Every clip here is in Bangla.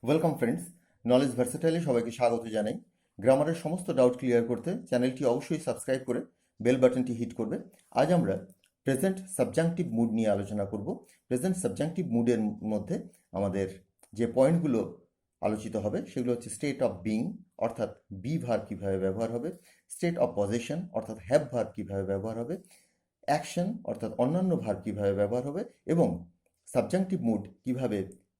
ওয়েলকাম ফ্রেন্ডস, নলেজ ভার্সেটাইলে সবাইকে স্বাগত জানাই। গ্রামারের সমস্ত ডাউট ক্লিয়ার করতে চ্যানেলটি অবশ্যই সাবস্ক্রাইব করে বেল বাটনটি হিট করবে। আজ আমরা প্রেজেন্ট সাবজাংটিভ মুড নিয়ে আলোচনা করব। প্রেজেন্ট সাবজাংটিভ মুডের মধ্যে আমাদের যে পয়েন্টগুলো আলোচিত হবে সেগুলো হচ্ছে স্টেট অফ বিং অর্থাৎ বি ভার্ব কীভাবে ব্যবহার হবে, স্টেট অফ পজিশন অর্থাৎ হ্যাভ ভার্ব কীভাবে ব্যবহার হবে, অ্যাকশন অর্থাৎ অন্যান্য ভার্ব কীভাবে ব্যবহার হবে এবং সাবজাংটিভ মুড কীভাবে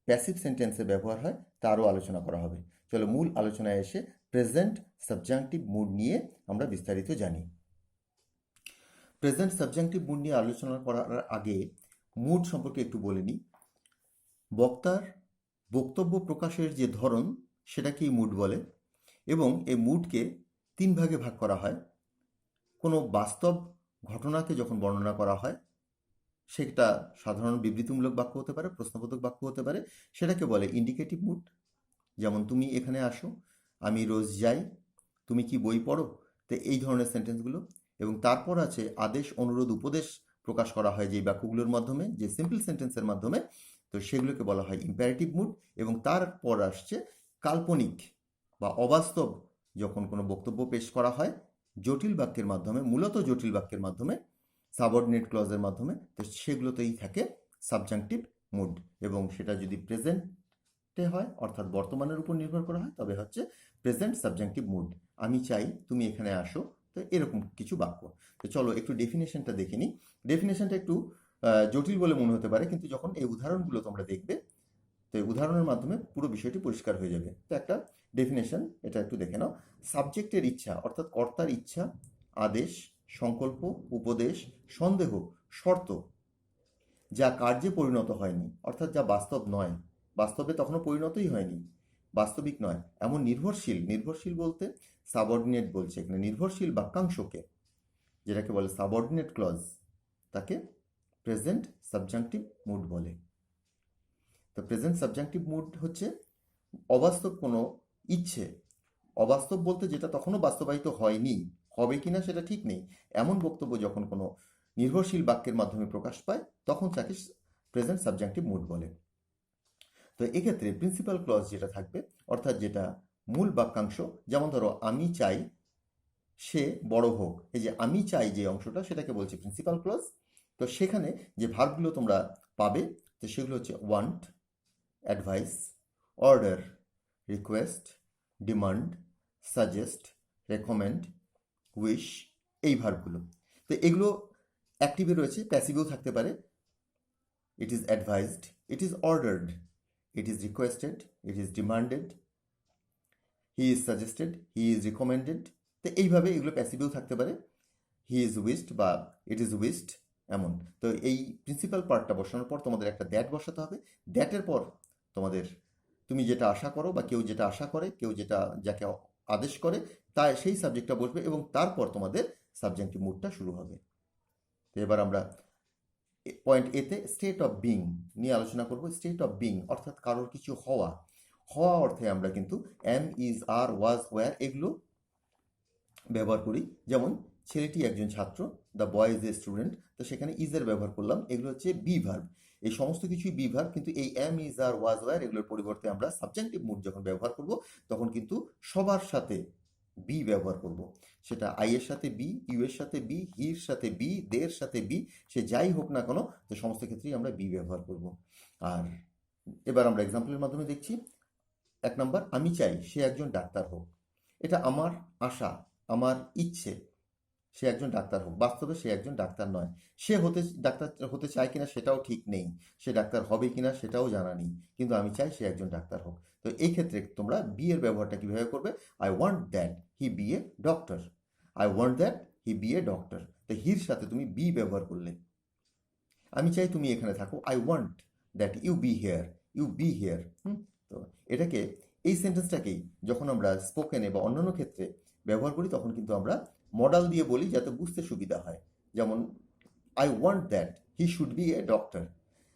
প্যাসিভ সেন্টেন্সে ব্যবহার হয় তারও আলোচনা করা হবে। চলো মূল আলোচনায় এসে প্রেজেন্ট সাবজাংটিভ মুড নিয়ে আমরা বিস্তারিত জানি। প্রেজেন্ট সাবজাংটিভ মুড নিয়ে আলোচনা করার আগে মুড সম্পর্কে একটু বলে নিই। বক্তার বক্তব্য প্রকাশের যে ধরন সেটাকেই মুড বলে এবং এই মুডকে তিন ভাগে ভাগ করা হয়। কোনো বাস্তব ঘটনাকে যখন বর্ণনা করা হয় সেটা সাধারণ বিবৃতিমূলক বাক্য হতে পারে, প্রশ্নবোধক বাক্য হতে পারে, সেটাকে বলে ইন্ডিকেটিভ মুড। যেমন তুমি এখানে আসো, আমি রোজ যাই, তুমি কি বই পড়ো, তো এই ধরনের সেন্টেন্সগুলো। এবং তারপর আছে আদেশ, অনুরোধ, উপদেশ প্রকাশ করা হয় যে বাক্যগুলোর মাধ্যমে, যে সিম্পল সেন্টেন্সের মাধ্যমে, তো সেগুলোকে বলা হয় ইম্পারেটিভ মুড। এবং তারপর আসছে কাল্পনিক বা অবাস্তব যখন কোনো বক্তব্য পেশ করা হয় জটিল বাক্যের মাধ্যমে, মূলত জটিল বাক্যের মাধ্যমে, সাবঅর্ডিনেট ক্লজের মাধ্যমে, তো সেগুলোতেই থাকে সাবজাংটিভ মুড। এবং সেটা যদি প্রেজেন্টে হয় অর্থাৎ বর্তমানের উপর নির্ভর করা হয় তবে হচ্ছে প্রেজেন্ট সাবজাংটিভ মুড। আমি চাই তুমি এখানে আসো, তো এরকম কিছু বাক্য। তো চলো একটু ডেফিনেশনটা দেখে নিই। ডেফিনেশনটা একটু জটিল বলে মনে হতে পারে, কিন্তু যখন এই উদাহরণগুলো তোমরা দেখবে তো এই উদাহরণের মাধ্যমে পুরো বিষয়টি পরিষ্কার হয়ে যাবে। তো একটা ডেফিনেশন এটা একটু দেখে নাও। সাবজেক্টের ইচ্ছা অর্থাৎ কর্তার ইচ্ছা, আদেশ, সংকল্প, উপদেশ, সন্দেহ, শর্ত যা কার্যে পরিণত হয়নি অর্থাৎ যা বাস্তব নয়, বাস্তবে তখনও পরিণতই হয়নি, বাস্তবিক নয়, এমন নির্ভরশীল, নির্ভরশীল বলতে সাবঅর্ডিনেট বলছে এখানে, নির্ভরশীল বাক্যাংশকে যেটাকে বলে সাবঅর্ডিনেট ক্লজ, তাকে প্রেজেন্ট সাবজাংটিভ মুড বলে। তো প্রেজেন্ট সাবজাংটিভ মুড হচ্ছে অবাস্তব কোনো ইচ্ছে, অবাস্তব বলতে যেটা তখনও বাস্তবায়িত হয়নি, হবে কিনা সেটা ঠিক নেই, এমন বক্তব্য যখন কোনো নির্ভরশীল বাক্যের মাধ্যমে প্রকাশ পায় তখন তাকে প্রেজেন্ট সাবজাংটিভ মুড বলে। তো এক্ষেত্রে প্রিন্সিপাল ক্লজ যেটা থাকবে অর্থাৎ যেটা মূল বাক্যাংশ, যেমন ধরো আমি চাই সে বড় হোক, এই যে আমি চাই যে অংশটা সেটাকে বলছে প্রিন্সিপাল ক্লজ। তো সেখানে যে ভার্বগুলো তোমরা পাবে তো সেগুলো হচ্ছে want, advice, order, request, demand, suggest, recommend, wish, এই ভার্বগুলো। তো এগুলো অ্যাক্টিভে রয়েছে, প্যাসিভেও থাকতে পারে। It is advised, it is ordered, it is requested, it is demanded, he is suggested, he is recommended. তো এইভাবে এগুলো প্যাসিভেও থাকতে পারে। হি ইজ উইশড বা ইট ইজ উইশড, এমন। তো এই প্রিন্সিপাল পার্টটা বসানোর পর তোমাদের একটা দ্যাট বসাতে হবে। দ্যাটের পর তোমাদের তুমি যেটা আশা করো বা কেউ যেটা আশা করে, কেউ যেটা যাকে আদেশ করে তা সেই সাবজেক্টটা বসবে এবং তারপর তোমাদের সাবজেক্টিভ মুডটা শুরু হবে। তো এবার আমরা পয়েন্ট এতে স্টেট অফ বিং নিয়ে আলোচনা করব। স্টেট অফ বিং অর্থাৎ কারোর কিছু হওয়া, হওয়া অর্থে আমরা কিন্তু am, is, are, was, were এগুলো ব্যবহার করি। যেমন ছেলেটি একজন ছাত্র, the boy is a student, তো সেখানে ইজের ব্যবহার করলাম, এগুলো হচ্ছে বি ভার্ব। এই সমস্ত কিছুই বি ভার্ব, কিন্তু এই am, is, are, was, were এগুলোর পরিবর্তে আমরা সাবজেক্টিভ মুড যখন ব্যবহার করব তখন কিন্তু সবার সাথে বি ব্যবহার করব। সেটা আই এর সাথে বি, ইউ এর সাথে বি, হির সাথে বি, দের সাথে বি, সে যাই হোক না কেন, তো সমস্ত ক্ষেত্রেই আমরা বি ব্যবহার করব। আর এবার আমরা এক্সাম্পলের মাধ্যমে দেখছি। এক নম্বর, আমি চাই সে একজন ডাক্তার হোক। এটা আমার আশা, আমার ইচ্ছে সে একজন ডাক্তার হোক, বাস্তবে সে একজন ডাক্তার নয়। সে ডাক্তার হতে চায় কিনা সেটাও ঠিক নেই, সে ডাক্তার হবে কিনা সেটাও জানা নেই, কিন্তু আমি চাই সে একজন ডাক্তার হোক। তো এই ক্ষেত্রে তোমরা বি এর ব্যবহারটা কিভাবে করবে? I want that he be a doctor, I want that he be a doctor. তো হির সাথে তুমি বি ব্যবহার করলে। আমি চাই তুমি এখানে থাকো, I want that you be here, you be here. তো এটাকে, এই সেন্টেন্সটাকেই যখন আমরা স্পোকেনে বা অন্যান্য ক্ষেত্রে ব্যবহার করি তখন কিন্তু আমরা মডাল দিয়ে বলি যাতে বুঝতে সুবিধা হয়। যেমন I want that he should be a doctor,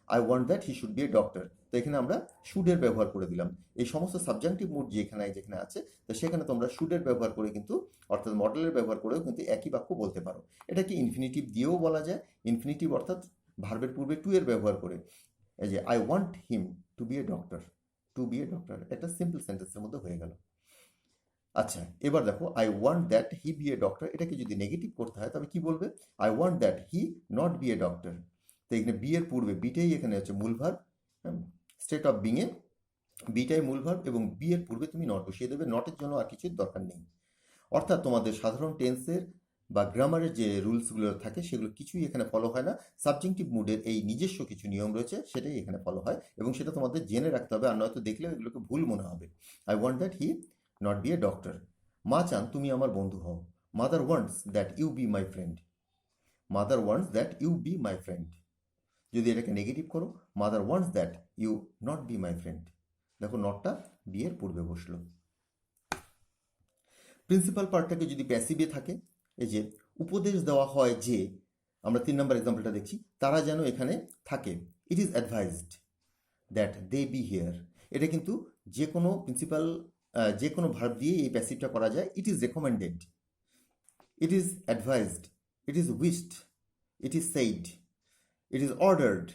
I want that he should be a doctor. তো এখানে আমরা শুডের ব্যবহার করে দিলাম। এই সমস্ত সাবজাংটিভ মুড যেখানে যেখানে আছে তো সেখানে তোমরা শুডের ব্যবহার করে কিন্তু অর্থাৎ মডেলের ব্যবহার করেও কিন্তু একই বাক্য বলতে পারো। এটাকে ইনফিনিটিভ দিয়েও বলা যায়। ইনফিনিটিভ অর্থাৎ ভার্বের পূর্বে টু এর ব্যবহার করে, এই যে I want him to be a doctor, to be a doctor, একটা সিম্পল সেন্টেন্সের মধ্যে হয়ে গেল। আচ্ছা, এবার দেখো I want that he be a doctor, এটাকে যদি নেগেটিভ করতে হয় তবে কি বলবে? I want that he not be a doctor. তো এখানে বি এর পূর্বে বিটাই এখানে হচ্ছে মূল ভার্ব, স্টেট অফ বিং এ বিটাই মূল ভার্ব এবং বি এর পূর্বে তুমি নট বসিয়ে দেবে, নটের জন্য আর কিছুর দরকার নেই। অর্থাৎ তোমাদের সাধারণ টেন্সের বা গ্রামারের যে রুলসগুলো থাকে সেগুলো কিছুই এখানে ফলো হয় না। সাবজেক্টিভ মুডের এই নিজস্ব কিছু নিয়ম রয়েছে, সেটাই এখানে ফলো হয় এবং সেটা তোমাদের জেনে রাখতে হবে, আর নয়তো দেখলেও এগুলোকে ভুল মনে হবে। I want that he not be a doctor. মা চান তুমি আমার বন্ধু হও। Mother wants that you be my friend. Mother wants that you be my friend. যদি এটাকে নেগেটিভ করো, mother wants that you not be my friend. দেখো নটটা বি এর পূর্বে বসলো। প্রিন্সিপাল পার্টটাকে যদি প্যাসিভে থাকে, এই যে উপদেশ দেওয়া হয় যে, আমরা 3 নম্বর এক্সাম্পলটা দেখছি, তারা যেন এখানে থাকে। It is advised that they be here. এটা কিন্তু যে কোনো প্রিন্সিপাল যে কোনো ভার্ব দিয়ে এই প্যাসিভটা করা যায়। It is recommended, it is advised, it is wished, it is said, it is ordered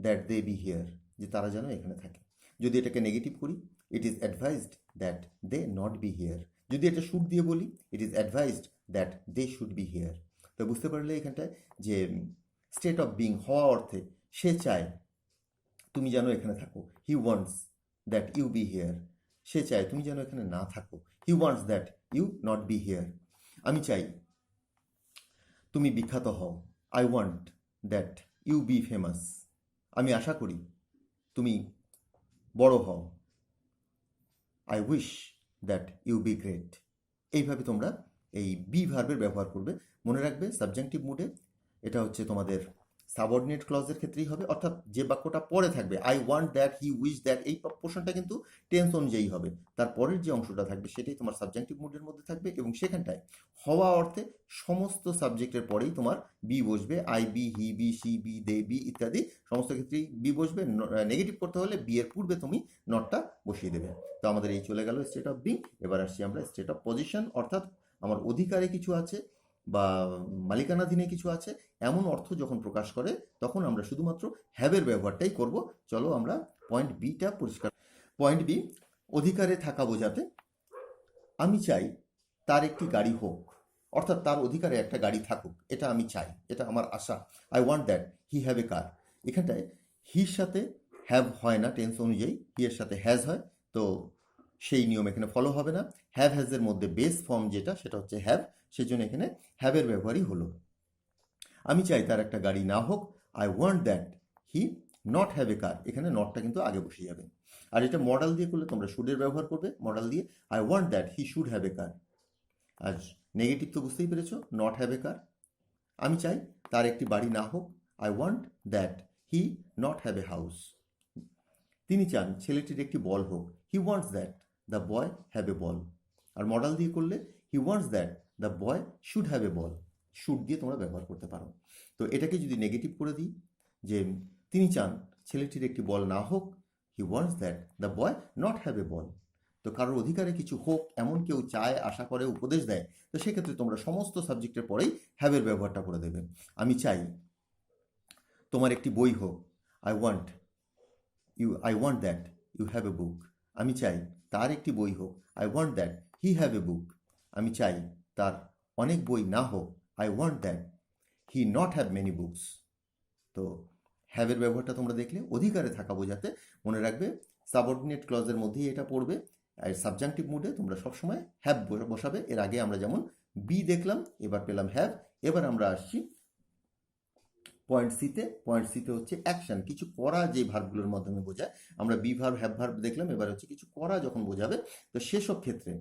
that they be here, যে তারা যেন এখানে থাকে। যদি এটাকে নেগেটিভ করি, it is advised that they not be here. যদি এটা শুড দিয়ে বলি, it is advised that they should be here. তো বুঝতে পারলে এখানটায় যে স্টেট অফ বিং হওয়া অর্থে সে চায় তুমি যেন এখানে থাকো। He wants that you be here. সে চায় তুমি যেন এখানে না থাকো। He wants that you not be here. আমি চাই তুমি বিখ্যাত হও। I want that you be famous. আমি আশা করি তুমি বড় হও। I wish that you be great. এইভাবে তোমরা এই বি ভার্বের ব্যবহার করবে। মনে রাখবে সাবজেক্টিভ মুডে এটা হচ্ছে তোমাদের সাবঅর্ডিনেট ক্লজের ক্ষেত্রেই হবে, অর্থাৎ যে বাক্যটা পরে থাকবে I want that, he wish that, এই পোর্শনটা কিন্তু টেন্স অনুযায়ী হবে। তারপরের যে অংশটা থাকবে সেটাই তোমার সাবজেক্টিভ মুডের মধ্যে থাকবে এবং সেখানটায় হওয়া অর্থে সমস্ত সাবজেক্টের পরেই তোমার বি বসবে। I be, he be, she be, they be ইত্যাদি সমস্ত ক্ষেত্রেই বি বসবে। নেগেটিভ করতে হলে বি এর পূর্বে তুমি নটটা বসিয়ে দেবে। তো আমাদের এই চলে গেল স্টেট অফ বিং। এবার আসছি আমরা স্টেট অফ পজিশন, অর্থাৎ আমার অধিকারে কিছু আছে বা মালিকানাধীনে কিছু আছে, এমন অর্থ যখন প্রকাশ করে তখন আমরা শুধুমাত্র হ্যাভের ব্যবহারটাই করব। চলো আমরা পয়েন্ট বিটা পরিষ্কার। পয়েন্ট বি, অধিকারে থাকা বোঝাতে আমি চাই তার একটি গাড়ি হোক, অর্থাৎ তার অধিকারে একটা গাড়ি থাকুক, এটা আমি চাই, এটা আমার আশা। I want that he have a car. এখানটায় হির সাথে হ্যাভ হয় না টেন্স অনুযায়ী, হি এর সাথে হ্যাজ হয়, তো সেই নিয়ম এখানে ফলো হবে না। হ্যাভ হ্যাজের মধ্যে বেস ফর্ম যেটা সেটা হচ্ছে হ্যাভ, সেজন্য এখানে হ্যাভের ব্যবহারই হলো। আমি চাই তার একটা গাড়ি না হোক। I want that he not have a car. এখানে নটটা কিন্তু আগে বসে যাবে। আর এটা মডাল দিয়ে করলে তোমরা শুডের ব্যবহার করবে মডাল দিয়ে। I want that he should have a car. আর নেগেটিভ তো বুঝতেই পেরেছো, নট হ্যাভ এ কার। আমি চাই তার একটি বাড়ি না হোক। I want that he not have a house. তিনি চান ছেলেটির একটি বল হোক। He wants that the boy have a ball. আর মডাল দিয়ে করলে he wants that the boy should have a ball. Should দিয়ে তোমরা ব্যবহার করতে পারো। তো এটাকে যদি নেগেটিভ করে দিই, যে তিনি চান ছেলেটির একটি বল না হোক, he wants that the boy not have a ball. তো কারোর অধিকারে কিছু হোক এমন কেউ চায়, আশা করে, উপদেশ দেয়, তো সেক্ষেত্রে তোমরা সমস্ত সাবজেক্টের পরেই হ্যাভের ব্যবহারটা করে দেবে। আমি চাই তোমার একটি বই হোক। I want that you have a book. আমি চাই তার একটি বই হোক। I want that he have a book. আমি চাই তার অনেক বই না হোক। I want that he not have many books. তো হ্যাভের ব্যবহারটা তোমরা দেখলে অধিকারে থাকা বোঝাতে। মনে রাখবে সাবঅর্ডিনেট ক্লজের মধ্যেই এটা পড়বে। আর সাবজাংটিভ মুডে তোমরা সবসময় হ্যাভ বসাবে। এর আগে আমরা যেমন বি দেখলাম, এবার পেলাম হ্যাভ। এবার আমরা আসছি পয়েন্ট সিতে। পয়েন্ট সিতে হচ্ছে অ্যাকশন, কিছু করা যে ভার্বগুলোর মাধ্যমে বোঝায়। আমরা বি ভার্ব, হ্যাভ ভার্ব দেখলাম, এবার হচ্ছে কিছু করা যখন বোঝাবে, তো সেসব ক্ষেত্রে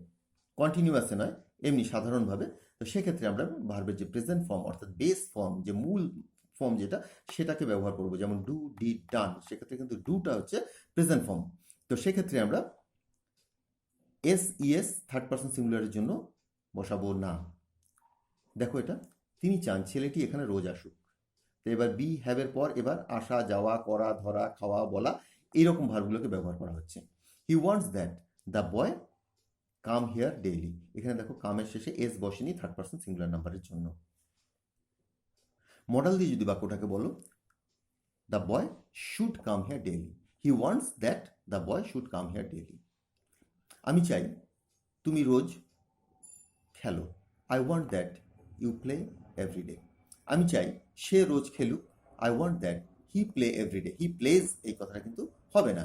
কন্টিনিউয়াসে নয়, এমনি সাধারণভাবে। তো সেক্ষেত্রে আমরা ভার্বের যে প্রেজেন্ট ফর্ম অর্থাৎ বেস ফর্ম, যে মূল ফর্ম যেটা, সেটাকে ব্যবহার করবো। যেমন ডু, ডিড, ডান, সেক্ষেত্রে কিন্তু ডুটা হচ্ছে প্রেজেন্ট ফর্ম। তো সেক্ষেত্রে আমরা এস ইএস থার্ড পার্সন সিঙ্গুলারের জন্য বসাবো না। দেখো এটা, তিনি চান ছেলেটি এখানে রোজ আসুক। তো এবার বি হ্যাভের পর এবার আসা, যাওয়া, করা, ধরা, খাওয়া, বলা, এইরকম ভার্বগুলোকে ব্যবহার করা হচ্ছে। He wants that the boy come here daily. এখানে দেখো কামের শেষে এস বসেনি থার্ড পার্সন সিঙ্গুলার নাম্বারের জন্য। মডেল দিয়ে যদি বাক্যটাকে বলো, the boy should come here daily. He wants that the boy should come here daily. আমি চাই তুমি রোজ খেলো। I want that you play everyday. আমি চাই সে রোজ খেলুক। I want that he play everyday. He plays এই কথাটা কিন্তু হবে না।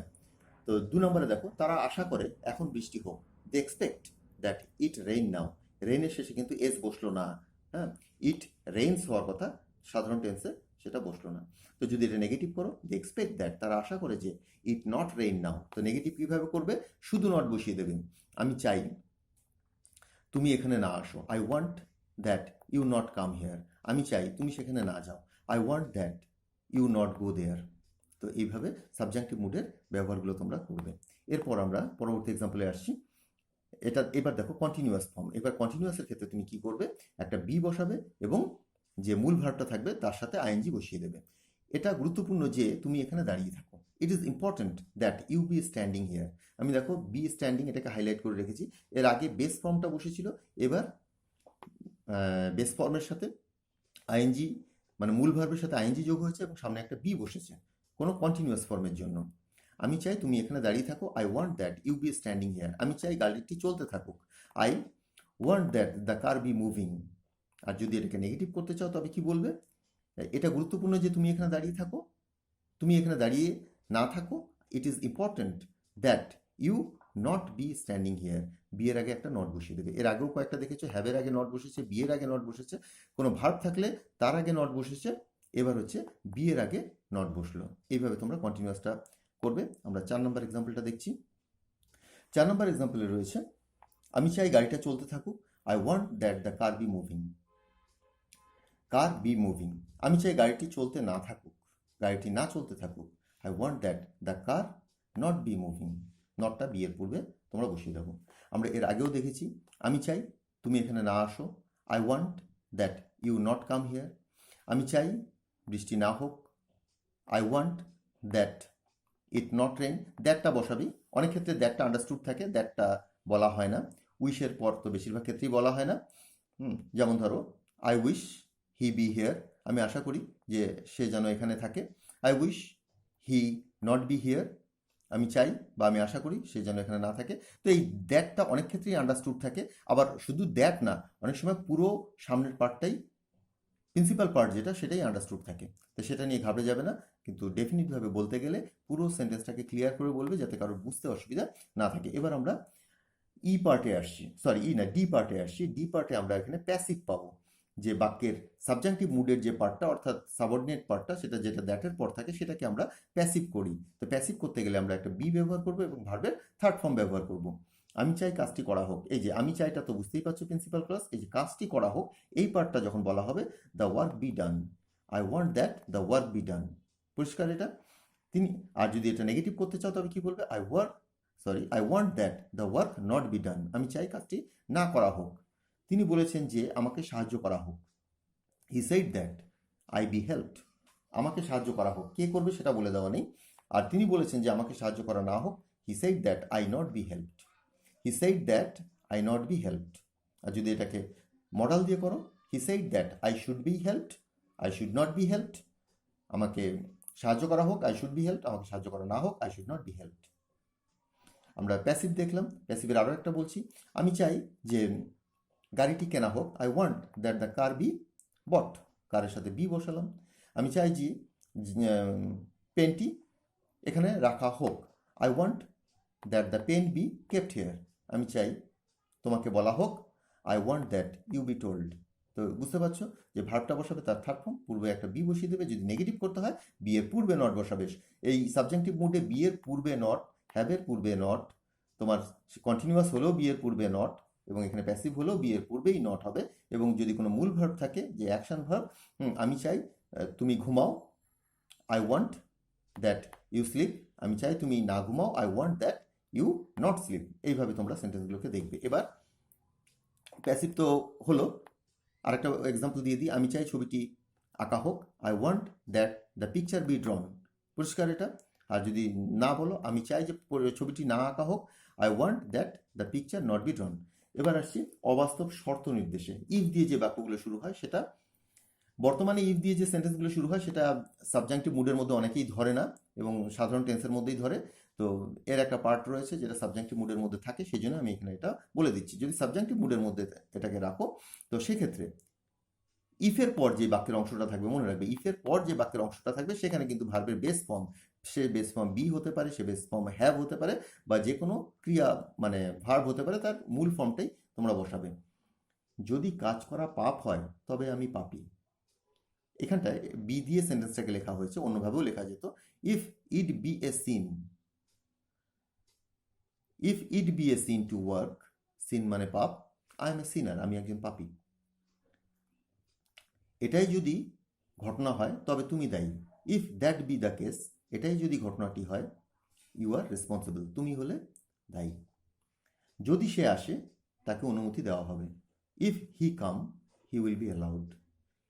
তো 2 নম্বরে দেখো, তারা আশা করে এখন বৃষ্টি হোক। They expect that it rain now. রেইনের শেষে কিন্তু এস বসলো না। হ্যাঁ, ইট রেইনস হওয়ার কথা সাধারণ টেন্সে, সেটা বসলো না। তো যদি এটা নেগেটিভ করো, দে এক্সপেক্ট দ্যাট, তারা আশা করে যে ইট নট রেইন নাও। তো নেগেটিভ কীভাবে করবে? শুধু নট বসিয়ে দেবেন। আমি চাই তুমি এখানে না আসো। I want that you not come here. আমি চাই তুমি সেখানে না যাও। I want that you not go there. তো এইভাবে সাবজেক্টিভ মুডের ব্যবহারগুলো তোমরা করবে। এরপর আমরা পরবর্তী এক্সাম্পলে আসছি। এটা এবার দেখো কন্টিনিউয়াস ফর্ম। এবার কন্টিনিউয়াসের ক্ষেত্রে তুমি কি করবে? একটা বি বসাবে এবং যে মূল ভার্বটা থাকবে তার সাথে আইএনজি বসিয়ে দেবে। এটা গুরুত্বপূর্ণ যে তুমি এখানে দাঁড়িয়ে থাকো। It is important that you be standing here. আমি দেখো বি স্ট্যান্ডিং এটাকে হাইলাইট করে রেখেছি। এর আগে বেস ফর্মটা বসেছিল, এবার বেস ফর্মের সাথে আইএনজি মানে মূল ভার্বের সাথে আইএনজি যোগ হয়েছে এবং সামনে একটা বি বসেছে কোনো কন্টিনিউয়াস ফর্মের জন্য। আমি চাই তুমি এখানে দাঁড়িয়ে থাকো। I want that you be standing here. আমি চাই গাড়িটি চলতে থাকুক। I want that the car be moving. আর যদি এটাকে নেগেটিভ করতে চাও তবে কি বলবে? এটা গুরুত্বপূর্ণ যে তুমি এখানে দাঁড়িয়ে থাকো। তুমি এখানে দাঁড়িয়ে না থাকো। It is important that you not be standing here. বিয়ের আগে একটা নট বসিয়ে দেবে। এর আগেও কয়েকটা দেখেছো, হ্যাভের আগে নট বসেছে, বিয়ের আগে নট বসেছে, কোনো ভার্ব থাকলে তার আগে নট বসেছে, এবার হচ্ছে বিয়ের আগে নট বসলো। এইভাবে তোমরা কন্টিনিউয়াসটা করবে। আমরা 4 নম্বর এক্সাম্পলটা দেখছি। 4 নম্বর এক্সাম্পলে রয়েছে, আমি চাই গাড়িটা চলতে থাকুক। I want that the car be moving. Car be moving. আমি চাই গাড়িটি চলতে না থাকুক, গাড়িটি না চলতে থাকুক। I want that the car not be moving. নটটা বিয়ের পূর্বে তোমরা বসিয়ে দেবো। আমরা এর আগেও দেখেছি, আমি চাই তুমি এখানে না আসো। I want that you not come here. আমি চাই বৃষ্টি না হোক। I want that it not rain. দ্যাটটা বসাবি। অনেক ক্ষেত্রে দ্যাটটা আন্ডারস্টুড থাকে, দ্যাটটা বলা হয় না। উইশের পর তো বেশিরভাগ ক্ষেত্রেই বলা হয় না। যেমন ধরো, I wish he be here. আমি আশা করি যে সে যেন এখানে থাকে। I wish he not be here. আমি চাই বা আমি আশা করি সে যেন এখানে না থাকে। তো এই দ্যাটটা অনেক ক্ষেত্রেই আন্ডারস্টুড থাকে। আবার শুধু দ্যাট না, অনেক সময় পুরো সামনের পার্টটাই, প্রিন্সিপাল পার্ট যেটা, সেটাই আন্ডারস্টুড থাকে। তো সেটা নিয়ে ঘাবড়ে যাবে না, কিন্তু ডেফিনিটভাবে বলতে গেলে পুরো সেন্টেন্সটাকে ক্লিয়ার করে বলবে যাতে কারোর বুঝতে অসুবিধা না থাকে। এবার আমরা ই পার্টে আসছি, সরি ই না, ডি পার্টে আসছি। ডি পার্টে আমরা এখানে প্যাসিভ পাবো। যে বাক্যের সাবজেক্টিভ মুডের যে পার্টটা, অর্থাৎ সাবঅর্ডিনেট পার্টটা, সেটা যেটা দ্যাটের পর থাকে সেটাকে আমরা প্যাসিভ করি। তো প্যাসিভ করতে গেলে আমরা একটা বি ব্যবহার করবো এবং ভার্বের থার্ড ফর্ম ব্যবহার করব। আমি চাই কাজটি করা হোক। এই যে আমি চাইটা তো বুঝতেই পারছো প্রিন্সিপাল ক্লজ। এই যে কাজটি করা হোক, এই পার্টটা যখন বলা হবে, the work be done. I want that the work be done. পরিষ্কার এটা? তিনি, আর যদি এটা নেগেটিভ করতে চাও তবে কি বলবে? I want that the work not be done. আমি চাই কাজটি না করা হোক। তিনি বলেছেন যে আমাকে সাহায্য করা হোক। He said that I B helped. আমাকে সাহায্য করা হোক, কে করবে সেটা বলে দেওয়া নেই। আর তিনি বলেছেন যে আমাকে সাহায্য করা না হোক। He said that I not be helped. He said that I not be helped. আর যদি এটাকে মডাল দিয়ে করো, he said that I should be helped, I should not be helped. আমাকে সাহায্য করা হোক, আই শুড বি হেল্পড। আমাকে সাহায্য করা না হোক, I should not be helped. আমরা প্যাসিভ দেখলাম। প্যাসিভের আরও একটা বলছি, আমি চাই যে গাড়িটি কেনা হোক। I want that the car be bought. কারের সাথে বি বসালাম। আমি চাই যে পেনটি এখানে রাখা হোক। I want that the pen be kept here. আমি চাই তোমাকে বলা হোক। I want that you be told. তো বুঝতে পারছো যে ভার্বটা বসাবে তার থার্ড ফর্ম, পূর্বে একটা বি বসিয়ে দেবে। যদি নেগেটিভ করতে হয়, বি এর পূর্বে নট বসাবে। এই সাবজেক্টিভ মুডে বি এর পূর্বে নট, হ্যাভের পূর্বে নট, তোমার কন্টিনিউয়াস হলেও বি এর পূর্বে নট, এবং এখানে প্যাসিভ হলেও বি এর পূর্বেই নট হবে। এবং যদি কোনো মূল ভার্ব থাকে, যে অ্যাকশন ভার্ব, আমি চাই তুমি ঘুমাও। I want that you sleep. আমি চাই তুমি না ঘুমাও। I want that you not sleep. এইভাবে তোমরা সেন্টেন্সগুলোকে দেখবে। এবার প্যাসিভ তো হলো, আরেকটা এক্সাম্পল দিয়ে দিই। আমি চাই ছবিটি আঁকা হোক। I want that the picture B ড্রন। পরিষ্কার এটা? আর যদি না বলো, আমি চাই যে ছবিটি না আঁকা হোক। I want that the picture not be ড্রন। এবার আসছি অবাস্তব শর্ত নির্দেশে। ইফ দিয়ে যে বাক্যগুলো শুরু হয়, সেটা বর্তমানে ইফ দিয়ে যে সেন্টেন্সগুলো শুরু হয় সেটা সাবজেক্টিভ মুডের মধ্যে অনেকেই ধরে না এবং সাধারণ টেন্সের মধ্যেই ধরে। তো এর একটা পার্ট রয়েছে যেটা সাবজেক্টিভ মুডের মধ্যে থাকে, সেই জন্য আমি এখানে এটা বলে দিচ্ছি। যদি সাবজেক্টিভ মুডের মধ্যে এটাকে রাখো, তো সেক্ষেত্রে ইফের পর যে বাক্যের অংশটা থাকবে, মনে রাখবে ইফের পর যে বাক্যের অংশটা থাকবে সেখানে কিন্তু ভার্বের বেস ফর্ম, সে বেস ফর্ম বি হতে পারে, সে বেস ফর্ম হ্যাভ হতে পারে, বা যে কোনো ক্রিয়া মানে ভার্ব হতে পারে, তার মূল ফর্মটাই তোমরা বসাবে। যদি কাজ করা পাপ হয় তবে আমি পাপী। এখানটায় বি দিয়ে সেন্টেন্সটাকে লেখা হয়েছে, অন্যভাবেও লেখা যেত। If it be a sin, if it be a sin to work, sin মানে পাপ, আই এম এ সিনার, আমি একজন পাপী। এটাই যদি ঘটনা হয় তবে তুমি দায়ী। If that B the case, এটাই যদি ঘটনাটি হয়, ইউ আর রেসপন্সিবল, তুমি হলে দায়ী। যদি সে আসে তাকে অনুমতি দেওয়া হবে। If he come he will be allowed.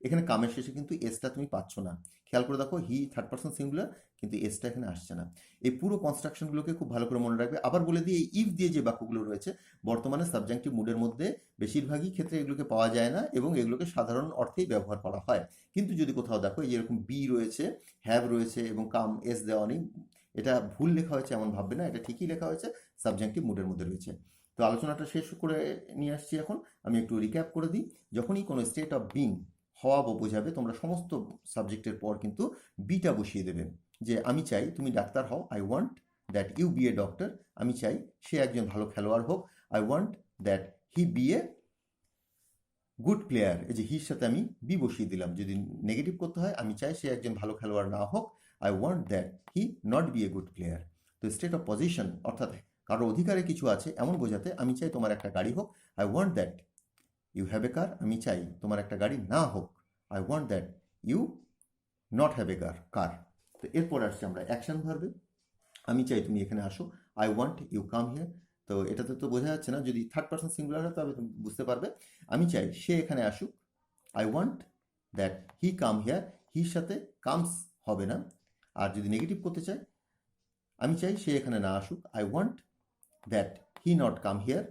এখানে কামের শেষে কিন্তু এসটা তুমি পাচ্ছ না, খেয়াল করে দেখো, হি থার্ড পার্সন সিঙ্গুলার, কিন্তু এসটা এখানে আসছে না। এই পুরো কনস্ট্রাকশনগুলোকে খুব ভালো করে মনে রাখবে। আবার বলে দিই, এই ইফ দিয়ে যে বাক্যগুলো রয়েছে বর্তমানে সাবজেক্টিভ মুডের মধ্যে বেশিরভাগই ক্ষেত্রে এগুলোকে পাওয়া যায় না, এবং এগুলোকে সাধারণ অর্থেই ব্যবহার করা হয়। কিন্তু যদি কোথাও দেখো এই যেরকম বি রয়েছে, হ্যাভ রয়েছে এবং কাম এস দেওয়া নেই, এটা ভুল লেখা হয়েছে এমন ভাববে না, এটা ঠিকই লেখা হয়েছে, সাবজেক্টিভ মুডের মধ্যে রয়েছে। তো আলোচনাটা শেষ করে নিয়ে আসছি এখন, আমি একটু রিক্যাপ করে দিই। যখনই কোনো স্টেট অফ বিং হওয়া বোঝাবে, তোমরা সমস্ত সাবজেক্টের পর কিন্তু বিটা বসিয়ে দেবে। যে আমি চাই তুমি ডাক্তার হও, I want that you be a doctor. আমি চাই সে একজন ভালো খেলোয়াড় হোক, I want that he be a good player. এই যে হির সাথে আমি বি বসিয়ে দিলাম। যদি নেগেটিভ করতে হয়, আমি চাই সে একজন ভালো খেলোয়াড় না হোক, I want that he not be a good player. তো স্টেট অফ পজিশন অর্থাৎ কারো অধিকারে কিছু আছে এমন বোঝাতে, আমি চাই তোমার একটা গাড়ি হোক, I want that you have a car. আমি চাই তোমার একটা গাড়ি না হোক, I want that you not have a car. তো এরপর আসছে আমরা অ্যাকশন ভার্বে। আমি চাই তুমি এখানে আসো, I want you come here. তো এটাতে তো বোঝা যাচ্ছে না, যদি থার্ড পার্সন সিঙ্গুলার হয় তবে তুমি বুঝতে পারবে। আমি চাই সে এখানে আসুক, I want that he come here. হির সাথে কামস হবে না। আর যদি নেগেটিভ করতে চাই, আমি চাই সে এখানে না আসুক, I want that he not come here.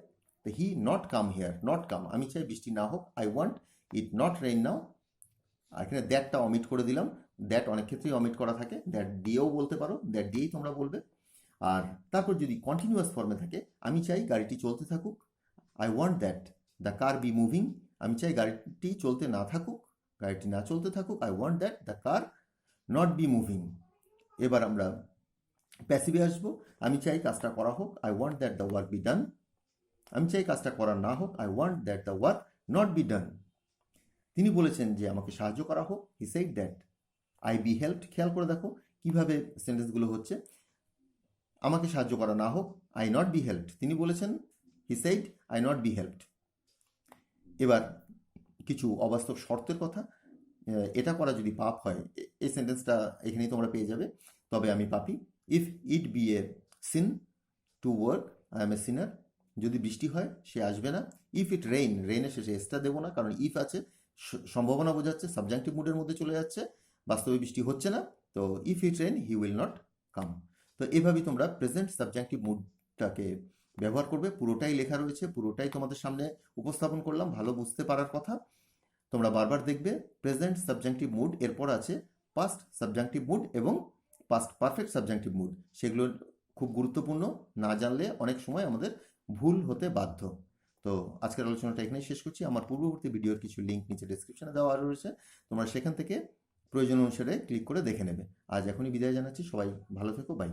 তো he not come here, not come, আমি চাই বৃষ্টি না হোক, I want it not rain now. আর এখানে দ্যাটটা অমিট করে দিলাম, দ্যাট অনেক ক্ষেত্রেই অমিট করা থাকে, দ্যাট দিয়েও বলতে পারো, দ্যাট দিয়েই তোমরা বলবে। আর তারপর যদি কন্টিনিউয়াস ফর্মে থাকে, আমি চাই গাড়িটি চলতে থাকুক, I want that the car be moving. আমি চাই গাড়িটি চলতে না থাকুক, গাড়িটি না চলতে থাকুক, I want that the car not be moving. এবার আমরা প্যাসিভে আসবো। আমি চাই কাজটা করা হোক, I want that the work be done. আমি চাই কাজটা করা না হোক, I want that the work not be done. তিনি বলেছেন যে আমাকে সাহায্য করা হোক, he said that I be helped. খেয়াল করে দেখো কিভাবে সেন্টেন্সগুলো হচ্ছে। আমাকে সাহায্য করা না হোক, আই নট বি হেল্পড। তিনি বলেছেন, he said I not be helped. এবার কিছু অবাস্তব শর্তের কথা। এটা করা যদি পাপ হয়, এই সেন্টেন্সটা এখানেই তোমরা পেয়ে যাবে, তবে আমি পাপী। If it be a sin to work, I am a sinner. যদি বৃষ্টি হয় সে আসবে না। ইফ ইট রেইন, রেইনের শেষে এসটা দেবো না, কারণ ইফ আছে, সম্ভাবনা বোঝাচ্ছে, সাবজেক্টিভ মুডের মধ্যে চলে যাচ্ছে, বাস্তবে বৃষ্টি হচ্ছে না। তো if it rain he will not come. তো এভাবেই তোমরা প্রেজেন্ট সাবজেক্টিভ মুডটাকে ব্যবহার করবে। পুরোটাই লেখা রয়েছে, পুরোটাই তোমাদের সামনে উপস্থাপন করলাম, ভালো বুঝতে পারার কথা। তোমরা বারবার দেখবে প্রেজেন্ট সাবজেক্টিভ মুড, এরপর আছে পাস্ট সাবজেক্টিভ মুড এবং পাস্ট পারফেক্ট সাবজেক্টিভ মুড। সেগুলো খুব গুরুত্বপূর্ণ, না জানলে অনেক সময় আমাদের ভুল হতে বাধ্য। তো আজকের আলোচনাটা এখানেই শেষ করছি। আমার পূর্ববর্তী ভিডিওর কিছু লিঙ্ক নিচে ডেসক্রিপশনে দেওয়া রয়েছে, তোমরা সেখান থেকে প্রয়োজন অনুসারে ক্লিক করে দেখে নেবে। আজ এখনই বিদায় জানাচ্ছি, সবাই ভালো থেকো, বাই।